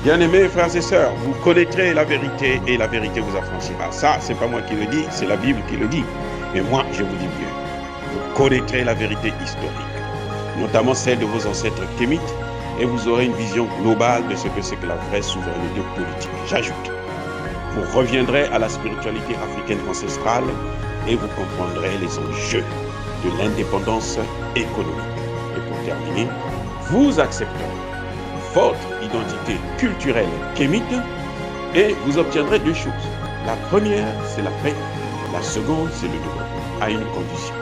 Bien-aimés frères et sœurs, vous connaîtrez la vérité et la vérité vous affranchira. Ça, c'est pas moi qui le dis, c'est la Bible qui le dit. Mais moi, je vous dis mieux. Vous connaîtrez la vérité historique, notamment celle de vos ancêtres kémites, et vous aurez une vision globale de ce que c'est que la vraie souveraineté politique. J'ajoute, vous reviendrez à la spiritualité africaine ancestrale et vous comprendrez les enjeux de l'indépendance économique. Et pour terminer, vous accepterez votre identité culturelle kémite et vous obtiendrez deux choses. La première, c'est la paix. La seconde, c'est le développement, à une condition.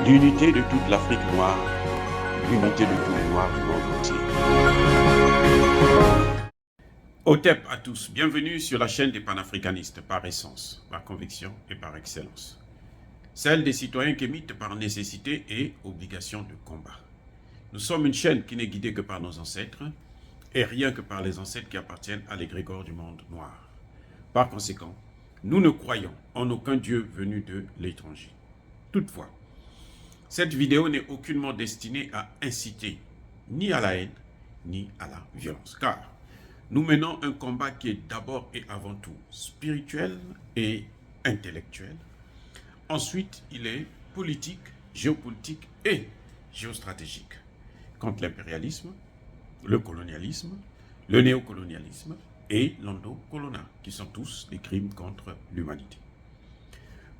L'unité de toute l'Afrique noire, l'unité de tous les Noirs du monde entier. Otep à tous, bienvenue sur la chaîne des panafricanistes par essence, par conviction et par excellence. Celle des citoyens kémites par nécessité et obligation de combat. Nous sommes une chaîne qui n'est guidée que par nos ancêtres, et rien que par les ancêtres qui appartiennent à l'égrégore du monde noir. Par conséquent, nous ne croyons en aucun Dieu venu de l'étranger. Toutefois, cette vidéo n'est aucunement destinée à inciter ni à la haine, ni à la violence, car nous menons un combat qui est d'abord et avant tout spirituel et intellectuel. Ensuite, il est politique, géopolitique et géostratégique contre l'impérialisme, le colonialisme, le néocolonialisme et l'endocoloniat, qui sont tous des crimes contre l'humanité.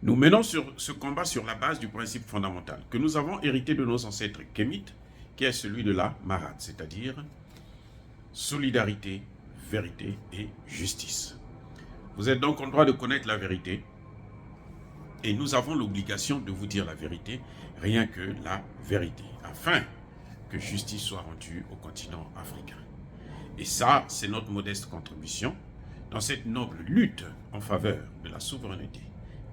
Nous menons ce combat sur la base du principe fondamental que nous avons hérité de nos ancêtres kémites, qui est celui de la marade, c'est-à-dire solidarité, vérité et justice. Vous êtes donc en droit de connaître la vérité et nous avons l'obligation de vous dire la vérité, rien que la vérité, afin que justice soit rendue au continent africain. Et ça, c'est notre modeste contribution dans cette noble lutte en faveur de la souveraineté,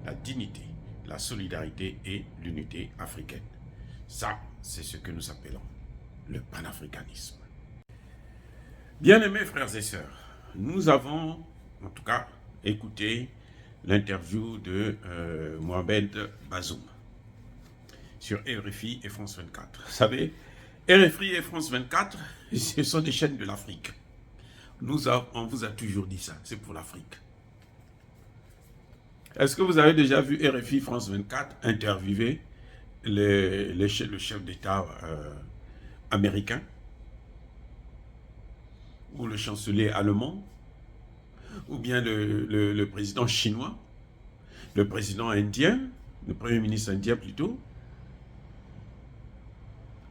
la dignité, la solidarité et l'unité africaine. Ça, c'est ce que nous appelons le panafricanisme. Bien-aimés frères et sœurs, nous avons, en tout cas, écouté l'interview de Mohamed Bazoum sur RFI et France 24. Vous savez, RFI et France 24, ce sont des chaînes de l'Afrique. On vous a toujours dit ça, c'est pour l'Afrique. Est-ce que vous avez déjà vu RFI France 24 interviewer le chef d'État américain ou le chancelier allemand ou bien le président chinois, le président indien, le premier ministre indien plutôt?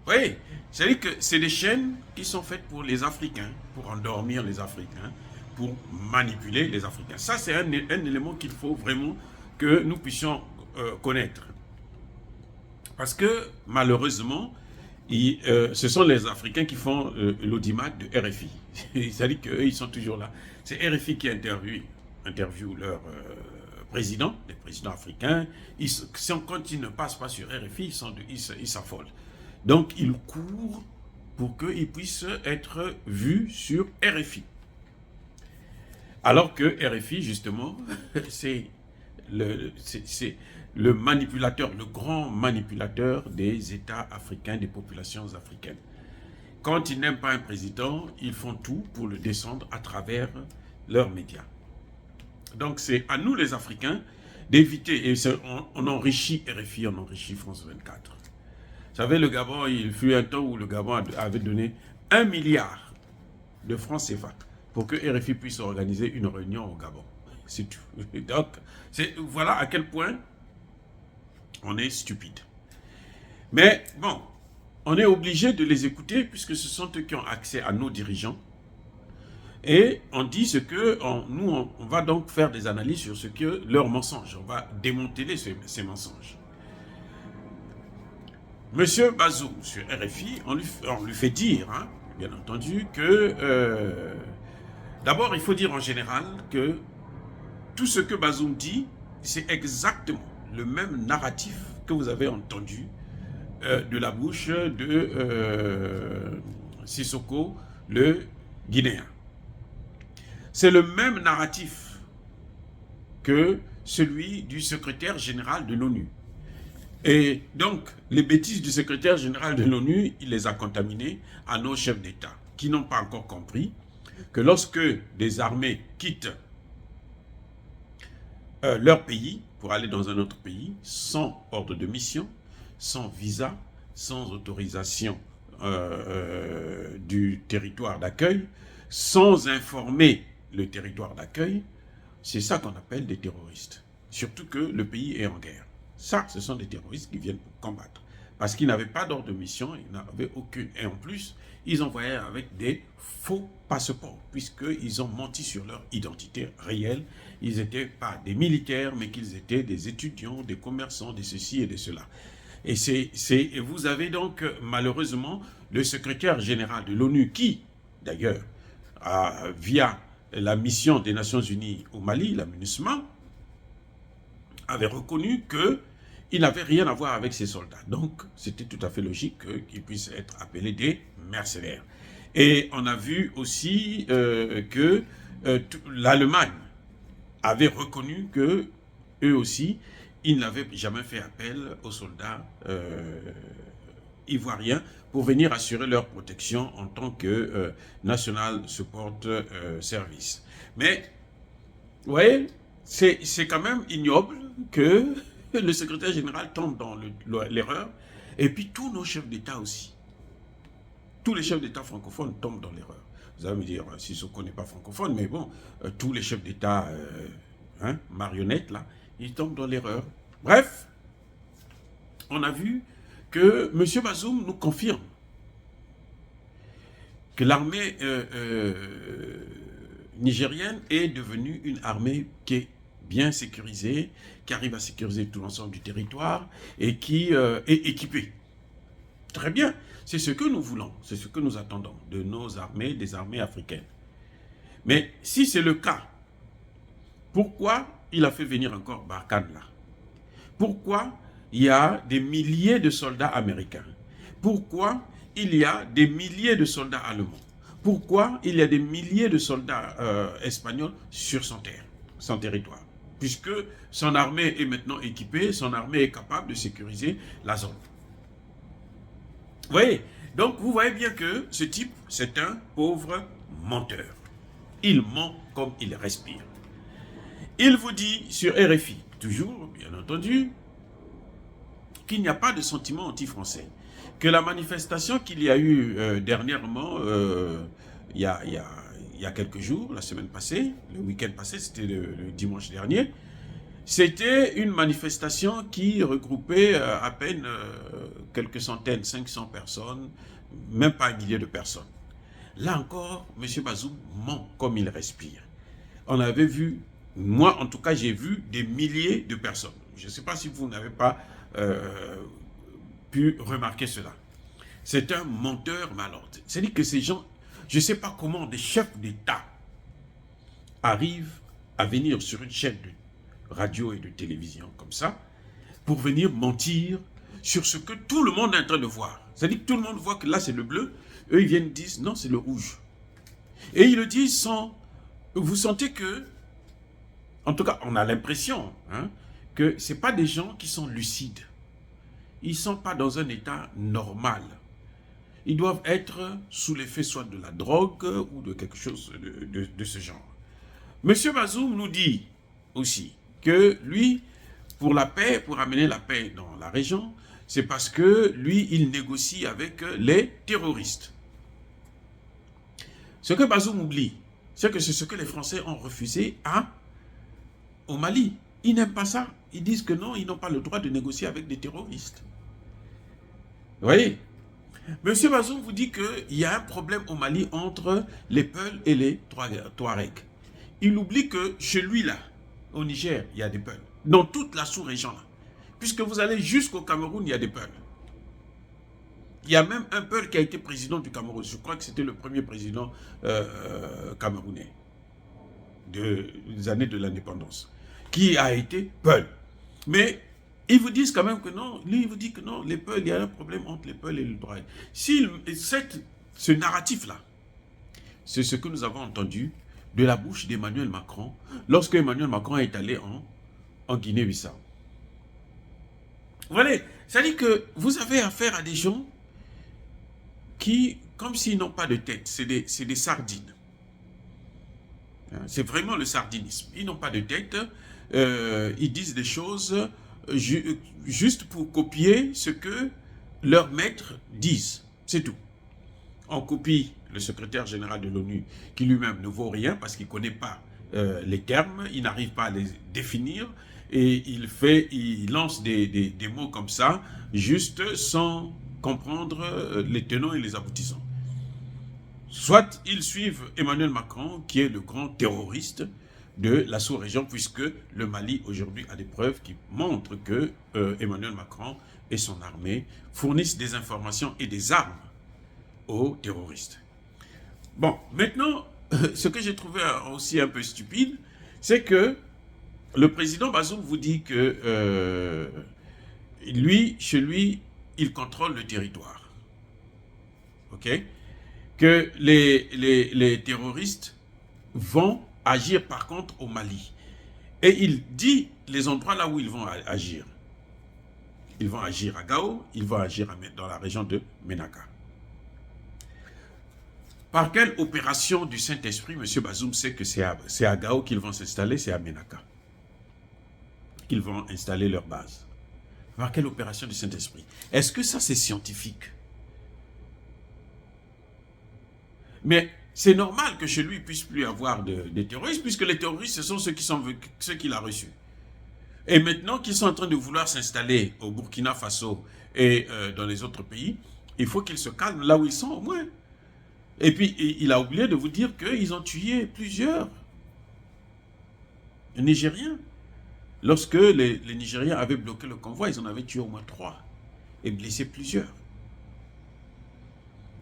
Oui, c'est-à-dire que c'est des chaînes qui sont faites pour les Africains, pour endormir les Africains, pour manipuler les Africains. Ça, c'est un élément qu'il faut vraiment que nous puissions connaître. Parce que, malheureusement, ce sont les Africains qui font l'audimat de RFI. C'est-à-dire qu'eux, ils sont toujours là. C'est RFI qui interviewe leur président, les présidents africains. Quand ils ne passent pas sur RFI, ils s'affolent. Donc, ils courent pour qu'ils puissent être vus sur RFI. Alors que RFI, justement, c'est le manipulateur, le grand manipulateur des États africains, des populations africaines. Quand ils n'aiment pas un président, ils font tout pour le descendre à travers leurs médias. Donc, c'est à nous, les Africains, d'éviter, et on enrichit RFI, on enrichit France 24. Vous savez, le Gabon, il fut un temps où le Gabon avait donné 1 milliard de francs CFA pour que RFI puisse organiser une réunion au Gabon. C'est tout. Donc, voilà à quel point on est stupide. Mais bon, on est obligé de les écouter puisque ce sont eux qui ont accès à nos dirigeants. Et on dit ce que nous, on va donc faire des analyses sur ce que leurs mensonges. On va démanteler ces mensonges. Monsieur Bazoum, sur RFI, on lui fait dire, hein, bien entendu, que d'abord, il faut dire en général que tout ce que Bazoum dit, c'est exactement le même narratif que vous avez entendu de la bouche de Sissoko, le Guinéen. C'est le même narratif que celui du secrétaire général de l'ONU. Et donc, les bêtises du secrétaire général de l'ONU, il les a contaminées à nos chefs d'État, qui n'ont pas encore compris que lorsque des armées quittent leur pays pour aller dans un autre pays, sans ordre de mission, sans visa, sans autorisation du territoire d'accueil, sans informer le territoire d'accueil, c'est ça qu'on appelle des terroristes. Surtout que le pays est en guerre. Ça, ce sont des terroristes qui viennent pour combattre. Parce qu'ils n'avaient pas d'ordre de mission, ils n'avaient aucune. Et en plus, ils envoyaient avec des faux passeports, puisqu'ils ont menti sur leur identité réelle. Ils n'étaient pas des militaires, mais qu'ils étaient des étudiants, des commerçants, de ceci et de cela. Et vous avez donc malheureusement le secrétaire général de l'ONU qui, d'ailleurs, via la mission des Nations Unies au Mali, la MINUSMA, avait reconnu qu'il n'avait rien à voir avec ces soldats. Donc, c'était tout à fait logique qu'ils puissent être appelés des mercenaires. Et on a vu aussi que l'Allemagne avait reconnu que eux aussi, ils n'avaient jamais fait appel aux soldats ivoiriens pour venir assurer leur protection en tant que National Support Service. Mais, vous voyez, c'est quand même ignoble que le secrétaire général tombe dans l'erreur, et puis tous nos chefs d'État aussi. Tous les chefs d'État francophones tombent dans l'erreur. Vous allez me dire, Sissoko n'est pas francophone, mais bon, tous les chefs d'État marionnettes, là, ils tombent dans l'erreur. Bref, on a vu que M. Bazoum nous confirme que l'armée nigérienne est devenue une armée qui est bien sécurisée, qui arrive à sécuriser tout l'ensemble du territoire et qui est équipée. Très bien, c'est ce que nous voulons, c'est ce que nous attendons de nos armées, des armées africaines. Mais si c'est le cas, pourquoi il a fait venir encore Barkhane là? Pourquoi il y a des milliers de soldats américains? Pourquoi il y a des milliers de soldats allemands? Pourquoi il y a des milliers de soldats espagnols sur son territoire? Puisque son armée est maintenant équipée, son armée est capable de sécuriser la zone. Vous voyez? Donc vous voyez bien que ce type, c'est un pauvre menteur. Il ment comme il respire. Il vous dit sur RFI, toujours, bien entendu, qu'il n'y a pas de sentiment anti-français. Que la manifestation qu'il y a eu dernièrement, il y a quelques jours, la semaine passée, le week-end passé, c'était le dimanche dernier, c'était une manifestation qui regroupait à peine quelques centaines, 500 personnes, même pas un millier de personnes. Là encore, M. Bazoum ment comme il respire. On avait vu, moi en tout cas, j'ai vu des milliers de personnes. Je ne sais pas si vous n'avez pas pu remarquer cela. C'est un menteur malordre. C'est-à-dire que ces gens, je ne sais pas comment des chefs d'État arrivent à venir sur une chaîne de radio et de télévision comme ça, pour venir mentir sur ce que tout le monde est en train de voir. C'est-à-dire que tout le monde voit que là c'est le bleu, eux ils viennent dire non c'est le rouge. Et ils le disent sans... Vous sentez que, en tout cas on a l'impression que ce n'est pas des gens qui sont lucides. Ils ne sont pas dans un état normal. Ils doivent être sous l'effet soit de la drogue ou de quelque chose de ce genre. Monsieur Bazoum nous dit aussi que lui, pour la paix, pour amener la paix dans la région, c'est parce que lui, il négocie avec les terroristes. Ce que Bazoum oublie, c'est que c'est ce que les Français ont refusé au Mali. Ils n'aiment pas ça. Ils disent que non, ils n'ont pas le droit de négocier avec des terroristes. Vous voyez? Monsieur Bazoum vous dit qu'il y a un problème au Mali entre les Peuls et les Touaregs. Il oublie que chez lui, là, au Niger, il y a des Peuls. Dans toute la sous-région, là. Puisque vous allez jusqu'au Cameroun, il y a des Peuls. Il y a même un Peul qui a été président du Cameroun. Je crois que c'était le premier président camerounais des années de l'indépendance, qui a été Peul. Mais ils vous disent quand même que non, lui il vous dit que non, les Peuls, il y a un problème entre les Peuls et les Touaregs. Ce narratif-là, c'est ce que nous avons entendu de la bouche d'Emmanuel Macron, lorsque Emmanuel Macron est allé en Guinée-Bissau. Voilà, c'est-à-dire que vous avez affaire à des gens qui, comme s'ils n'ont pas de tête, c'est des sardines. C'est vraiment le sardinisme. Ils n'ont pas de tête. Ils disent des choses juste pour copier ce que leurs maîtres disent. C'est tout. On copie le secrétaire général de l'ONU qui lui-même ne vaut rien parce qu'il ne connaît pas les termes, il n'arrive pas à les définir et il lance des mots comme ça juste sans comprendre les tenants et les aboutissants. Soit ils suivent Emmanuel Macron qui est le grand terroriste de la sous-région puisque le Mali aujourd'hui a des preuves qui montrent que Emmanuel Macron et son armée fournissent des informations et des armes aux terroristes. Bon, maintenant, ce que j'ai trouvé aussi un peu stupide, c'est que le président Bazoum vous dit que chez lui, il contrôle le territoire. Ok? Que les terroristes vont agir par contre au Mali. Et il dit les endroits là où ils vont agir. Ils vont agir à Gao, ils vont agir dans la région de Ménaka. Par quelle opération du Saint-Esprit, M. Bazoum sait que c'est à Gao qu'ils vont s'installer, c'est à Ménaka qu'ils vont installer leur base? Par quelle opération du Saint-Esprit? Est-ce que ça c'est scientifique? Mais c'est normal que chez lui, il ne puisse plus avoir de terroristes, puisque les terroristes, ce sont ceux qu'il a reçus. Et maintenant qu'ils sont en train de vouloir s'installer au Burkina Faso et dans les autres pays, il faut qu'ils se calment là où ils sont au moins. Et puis, il a oublié de vous dire qu'ils ont tué plusieurs Nigériens. Lorsque les Nigériens avaient bloqué le convoi, ils en avaient tué au moins 3 et blessé plusieurs.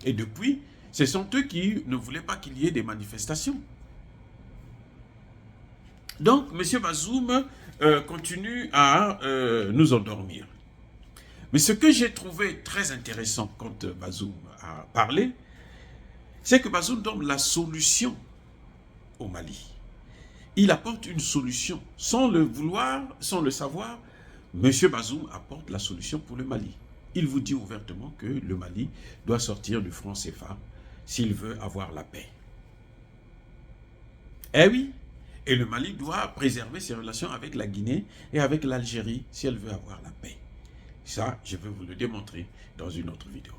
Et depuis, ce sont eux qui ne voulaient pas qu'il y ait des manifestations. Donc, M. Bazoum continue à nous endormir. Mais ce que j'ai trouvé très intéressant quand Bazoum a parlé, c'est que Bazoum donne la solution au Mali. Il apporte une solution. Sans le vouloir, sans le savoir, M. Bazoum apporte la solution pour le Mali. Il vous dit ouvertement que le Mali doit sortir du franc CFA s'il veut avoir la paix. Eh oui, et le Mali doit préserver ses relations avec la Guinée et avec l'Algérie si elle veut avoir la paix. Ça, je vais vous le démontrer dans une autre vidéo.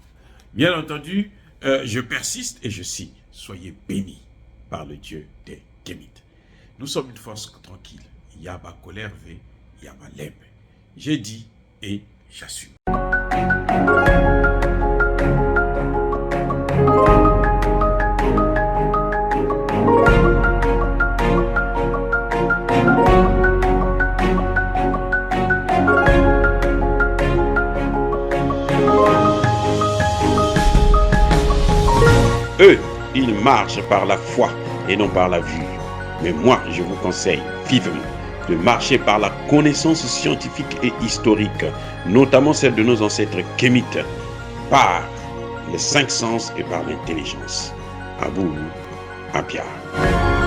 Bien entendu, je persiste et je signe. Soyez bénis par le Dieu des Kémites. Nous sommes une force tranquille. Yaba Kolerve, Yaba Lembe. J'ai dit et j'assume. Eux, ils marchent par la foi et non par la vue. Mais moi, je vous conseille vivement de marcher par la connaissance scientifique et historique, notamment celle de nos ancêtres kémites, par les 5 sens et par l'intelligence. À vous, à Pierre.